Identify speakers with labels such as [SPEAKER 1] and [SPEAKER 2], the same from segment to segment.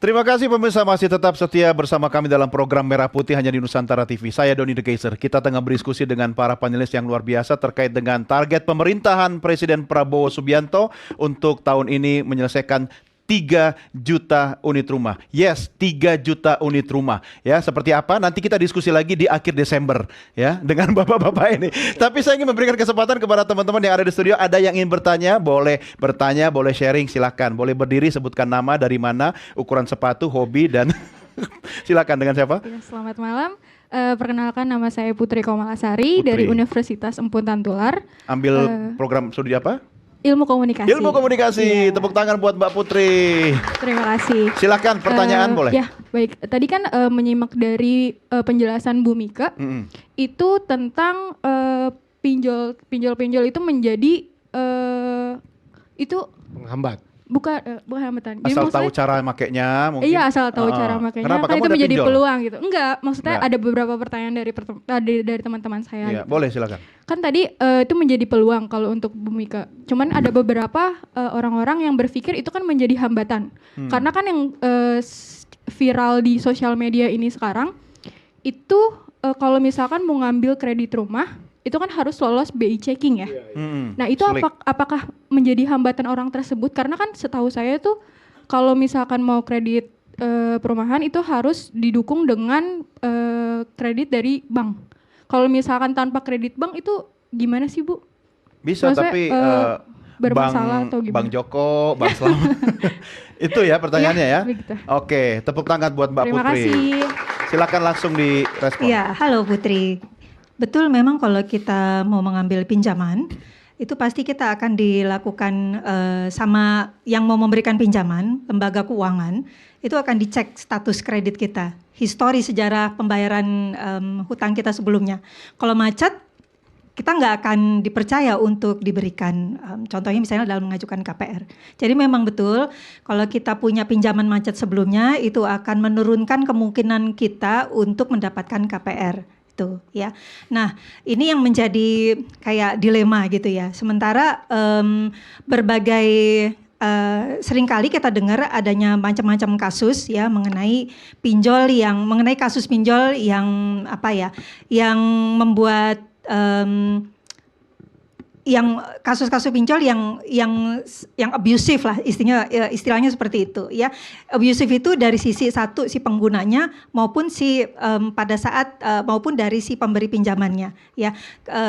[SPEAKER 1] Terima kasih pemirsa masih tetap setia bersama kami dalam program Merah Putih hanya di Nusantara TV. Saya Doni The Kaiser. Kita tengah berdiskusi dengan para panelis yang luar biasa terkait dengan target pemerintahan Presiden Prabowo Subianto untuk tahun ini menyelesaikan 3 juta unit rumah. Yes, 3 juta unit rumah. Ya, seperti apa? Nanti kita diskusi lagi di akhir Desember ya dengan bapak-bapak ini. Tapi saya ingin memberikan kesempatan kepada teman-teman yang ada di studio. Ada yang ingin bertanya, boleh sharing, silakan. Boleh berdiri, sebutkan nama, dari mana, ukuran sepatu, hobi, dan silakan. Dengan siapa?
[SPEAKER 2] Ya, selamat malam. Perkenalkan, nama saya Putri Komalasari dari Universitas Empun Tantular.
[SPEAKER 1] Ambil program studi apa?
[SPEAKER 2] Ilmu komunikasi.
[SPEAKER 1] Ilmu komunikasi. Tepuk tangan buat Mbak Putri.
[SPEAKER 2] Terima kasih.
[SPEAKER 1] Silakan, pertanyaan boleh.
[SPEAKER 2] Ya, baik. Tadi kan menyimak dari penjelasan Bu Mika, itu tentang pinjol itu menjadi itu
[SPEAKER 3] penghambat.
[SPEAKER 2] bukan hambatan.
[SPEAKER 1] Asal tahu cara makainya mungkin.
[SPEAKER 2] Iya, asal tahu cara makainya.
[SPEAKER 1] Kenapa
[SPEAKER 2] Kan
[SPEAKER 1] kamu
[SPEAKER 2] itu menjadi
[SPEAKER 1] pinjol?
[SPEAKER 2] peluang gitu. Enggak, maksudnya ada beberapa pertanyaan dari teman-teman saya.
[SPEAKER 1] Iya,
[SPEAKER 2] gitu.
[SPEAKER 1] boleh silakan.
[SPEAKER 2] Kan tadi itu menjadi peluang kalau untuk Bu Mika. Cuman ada beberapa orang-orang yang berpikir itu kan menjadi hambatan. Karena kan yang viral di sosial media ini sekarang itu kalau misalkan mau ngambil kredit rumah itu kan harus lolos BI checking ya. Nah itu apakah menjadi hambatan orang tersebut? Karena kan setahu saya tuh kalau misalkan mau kredit perumahan itu harus didukung dengan kredit dari bank. Kalau misalkan tanpa kredit bank itu gimana sih Bu?
[SPEAKER 1] Bisa. Maksudnya, tapi
[SPEAKER 2] bermasalah atau gimana?
[SPEAKER 1] Bang Joko, Bang Slamet. Itu ya pertanyaannya ya.
[SPEAKER 2] Begitu.
[SPEAKER 1] Oke, tepuk tangan buat Mbak
[SPEAKER 2] Terima
[SPEAKER 1] Putri.
[SPEAKER 2] kasih.
[SPEAKER 1] Silakan langsung direspon.
[SPEAKER 4] Ya, halo Putri. Betul, memang kalau kita mau mengambil pinjaman itu pasti kita akan dilakukan sama yang mau memberikan pinjaman, lembaga keuangan, itu akan dicek status kredit kita, histori sejarah pembayaran hutang kita sebelumnya. Kalau macet, kita nggak akan dipercaya untuk diberikan, contohnya misalnya dalam mengajukan KPR. Jadi memang betul, kalau kita punya pinjaman macet sebelumnya, itu akan menurunkan kemungkinan kita untuk mendapatkan KPR. Ya. Nah, ini yang menjadi kayak dilema gitu ya. Sementara berbagai seringkali kita dengar adanya macam-macam kasus ya mengenai kasus pinjol yang yang membuat yang kasus-kasus pinjol yang abusive lah istilahnya seperti itu ya. Abusive itu dari sisi si penggunanya maupun maupun dari si pemberi pinjamannya ya.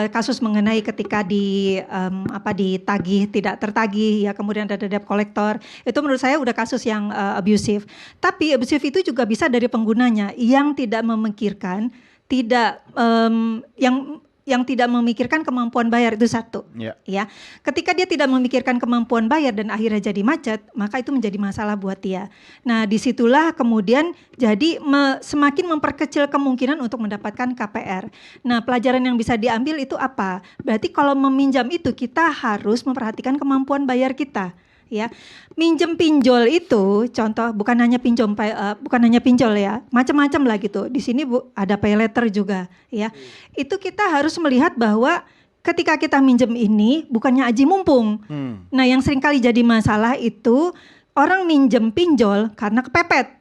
[SPEAKER 4] Kasus mengenai ketika ditagih tidak tertagih ya, kemudian ada debt collector, itu menurut saya udah kasus yang abusive. Tapi abusive itu juga bisa dari penggunanya yang tidak memikirkan, yang tidak memikirkan kemampuan bayar, itu satu. Ya. Ketika dia tidak memikirkan kemampuan bayar dan akhirnya jadi macet, maka itu menjadi masalah buat dia. Nah, disitulah kemudian jadi semakin memperkecil kemungkinan untuk mendapatkan KPR. Nah, pelajaran yang bisa diambil itu apa? Berarti kalau meminjam itu kita harus memperhatikan kemampuan bayar kita. Ya, minjem pinjol itu contoh bukan hanya pinjol ya, macam-macam lah gitu. Di sini Bu ada pay letter juga ya. Itu kita harus melihat bahwa ketika kita minjem ini bukannya aji mumpung. Nah, yang seringkali jadi masalah itu orang minjem pinjol karena kepepet.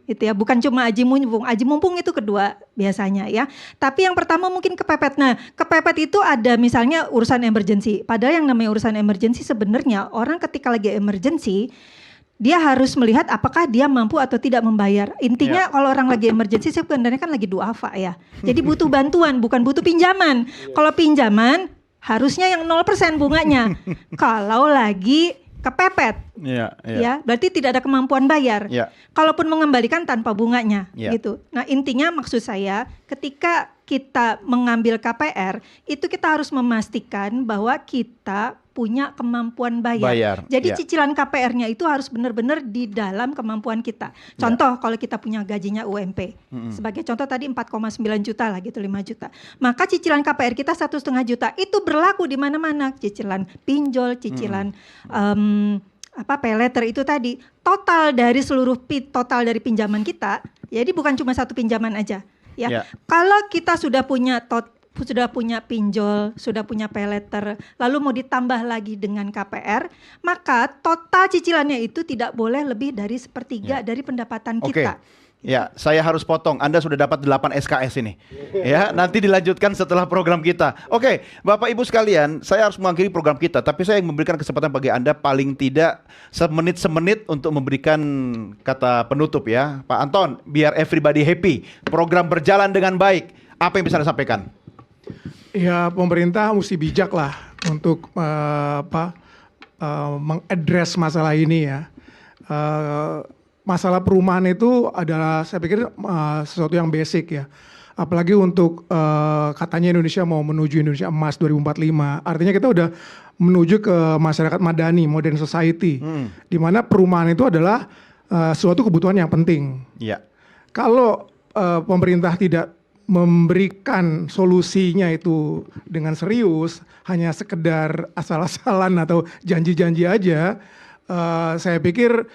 [SPEAKER 4] Itu ya, bukan cuma aji mumpung itu kedua biasanya ya. Tapi yang pertama mungkin kepepet. Nah, kepepet itu ada misalnya urusan emergency. Padahal yang namanya urusan emergency sebenarnya orang ketika lagi emergency dia harus melihat apakah dia mampu atau tidak membayar. Intinya kalau orang lagi emergency sebenarnya kan lagi duafa ya. Jadi butuh bantuan, bukan butuh pinjaman. Kalau pinjaman harusnya yang 0% bunganya. Kalau lagi kepepet, ya berarti tidak ada kemampuan bayar. Kalaupun mengembalikan tanpa bunganya, gitu. Nah, intinya maksud saya, ketika kita mengambil KPR, itu kita harus memastikan bahwa kita punya kemampuan bayar. Jadi cicilan KPR-nya itu harus benar-benar di dalam kemampuan kita. Contoh kalau kita punya gajinya UMP, sebagai contoh tadi 4,9 juta lah gitu, 5 juta. Maka cicilan KPR kita 1,5 juta itu berlaku di mana-mana. Cicilan pinjol, cicilan pay letter itu tadi. Total dari pinjaman kita, jadi bukan cuma satu pinjaman aja. Ya, kalau kita sudah punya sudah punya pinjol, sudah punya paylater, lalu mau ditambah lagi dengan KPR, maka total cicilannya itu tidak boleh lebih dari sepertiga dari pendapatan kita.
[SPEAKER 1] Ya, saya harus potong. Anda sudah dapat 8 SKS ini. Ya, nanti dilanjutkan setelah program kita. Oke, Bapak Ibu sekalian, saya harus mengakhiri program kita, tapi saya memberikan kesempatan bagi Anda paling tidak semenit untuk memberikan kata penutup ya. Pak Anton, biar everybody happy, program berjalan dengan baik. Apa yang bisa Anda sampaikan?
[SPEAKER 3] Ya, pemerintah mesti bijak lah untuk mengadres masalah ini ya. Masalah perumahan itu adalah saya pikir sesuatu yang basic ya. Apalagi untuk katanya Indonesia mau menuju Indonesia Emas 2045. Artinya kita udah menuju ke masyarakat madani, modern society. Di mana perumahan itu adalah suatu kebutuhan yang penting.
[SPEAKER 1] Iya.
[SPEAKER 3] Kalau pemerintah tidak memberikan solusinya itu dengan serius, hanya sekedar asal-asalan atau janji-janji aja, saya pikir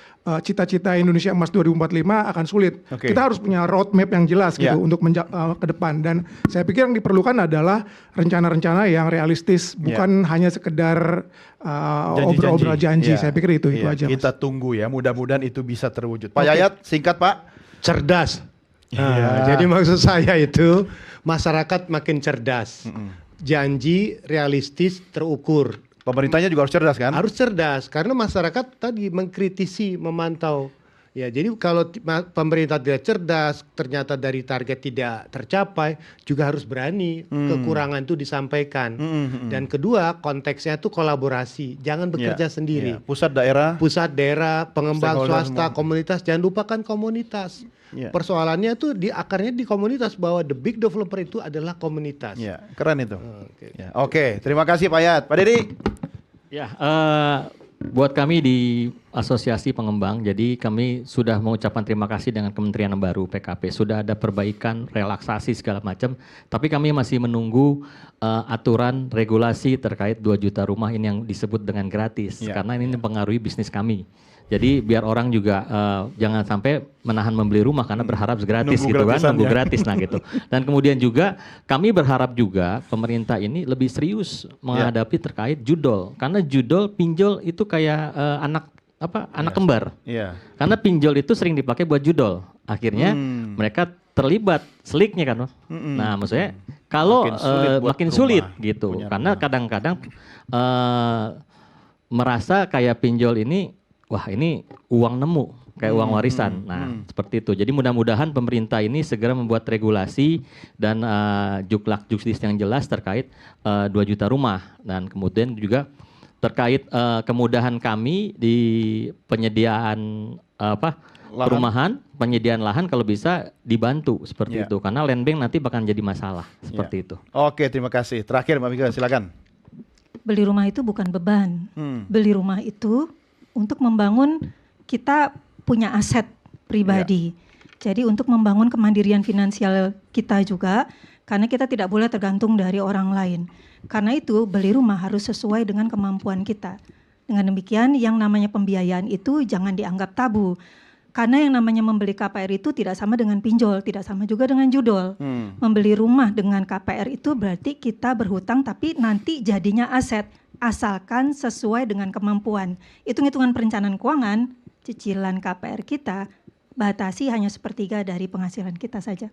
[SPEAKER 3] cita-cita Indonesia Emas 2045 akan sulit. Kita harus punya roadmap yang jelas gitu untuk ke depan. Dan saya pikir yang diperlukan adalah rencana-rencana yang realistis, bukan hanya sekedar obrol-obrol janji. Saya pikir itu aja.
[SPEAKER 1] Kita tunggu ya, mudah-mudahan itu bisa terwujud. Pak Yayat, singkat Pak.
[SPEAKER 5] Cerdas. Jadi maksud saya itu masyarakat makin cerdas. Janji realistis, terukur.
[SPEAKER 1] Pemerintahnya juga harus cerdas kan?
[SPEAKER 5] Harus cerdas karena masyarakat tadi mengkritisi, memantau. Ya, jadi kalau pemerintah tidak cerdas, ternyata dari target tidak tercapai, juga harus berani kekurangan itu disampaikan. Dan kedua, konteksnya itu kolaborasi, jangan bekerja sendiri.
[SPEAKER 1] Ya, pusat daerah,
[SPEAKER 5] pengembang swasta, komunitas, jangan lupakan komunitas. Persoalannya itu akarnya di komunitas, bahwa the big developer itu adalah komunitas.
[SPEAKER 1] Ya, keren itu. Oke, terima kasih Pak Yayat. Pak Dedi.
[SPEAKER 6] Ya, buat kami di Asosiasi Pengembang, jadi kami sudah mengucapkan terima kasih dengan Kementerian yang baru PKP. Sudah ada perbaikan, relaksasi segala macam, tapi kami masih menunggu aturan regulasi terkait 2 juta rumah ini yang disebut dengan gratis, karena ini mempengaruhi bisnis kami. Jadi biar orang juga jangan sampai menahan membeli rumah karena berharap gratis gitu kan, nunggu gratis nah gitu. Dan kemudian juga kami berharap juga pemerintah ini lebih serius menghadapi terkait judol, karena judol pinjol itu kayak anak kembar. Karena pinjol itu sering dipakai buat judol. Akhirnya mereka terlibat seliknya kan. Nah, maksudnya kalau makin sulit gitu. Karena kadang-kadang merasa kayak pinjol ini, wah ini uang nemu, kayak uang warisan. Nah, seperti itu. Jadi mudah-mudahan pemerintah ini segera membuat regulasi dan juklak-juklis yang jelas terkait 2 juta rumah. Dan kemudian juga terkait kemudahan kami di penyediaan perumahan, penyediaan lahan kalau bisa dibantu seperti itu. Karena land bank nanti bakal jadi masalah seperti itu.
[SPEAKER 1] Oke, terima kasih. Terakhir Mbak Mika, silakan.
[SPEAKER 4] Beli rumah itu bukan beban. Beli rumah itu untuk membangun kita punya aset pribadi. Jadi untuk membangun kemandirian finansial kita juga, karena kita tidak boleh tergantung dari orang lain. Karena itu beli rumah harus sesuai dengan kemampuan kita. Dengan demikian yang namanya pembiayaan itu jangan dianggap tabu. Karena yang namanya membeli KPR itu tidak sama dengan pinjol, tidak sama juga dengan judol. Membeli rumah dengan KPR itu berarti kita berhutang tapi nanti jadinya aset. Asalkan sesuai dengan kemampuan. Hitung-hitungan perencanaan keuangan, cicilan KPR kita batasi hanya sepertiga dari penghasilan kita saja.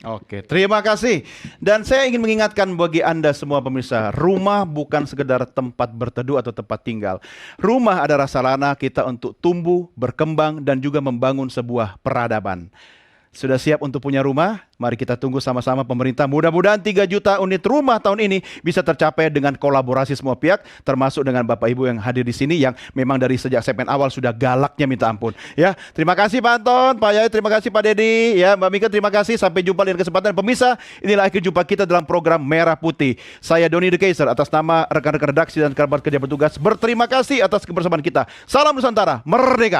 [SPEAKER 1] Oke, terima kasih. Dan saya ingin mengingatkan bagi Anda semua pemirsa, rumah bukan sekedar tempat berteduh atau tempat tinggal. Rumah adalah sarana kita untuk tumbuh, berkembang, dan juga membangun sebuah peradaban. Sudah siap untuk punya rumah? Mari kita tunggu sama-sama pemerintah. Mudah-mudahan 3 juta unit rumah tahun ini bisa tercapai dengan kolaborasi semua pihak, termasuk dengan Bapak Ibu yang hadir di sini yang memang dari sejak segmen awal sudah galaknya minta ampun. Ya, terima kasih Pak Anton, Pak Yayat, terima kasih Pak Dedi, ya Mbak Mika, terima kasih. Sampai jumpa di kesempatan pemirsa. Inilah akhir jumpa kita dalam program Merah Putih. Saya Doni The Kaiser atas nama rekan-rekan redaksi dan kerabat kerja petugas berterima kasih atas kebersamaan kita. Salam Nusantara, merdeka.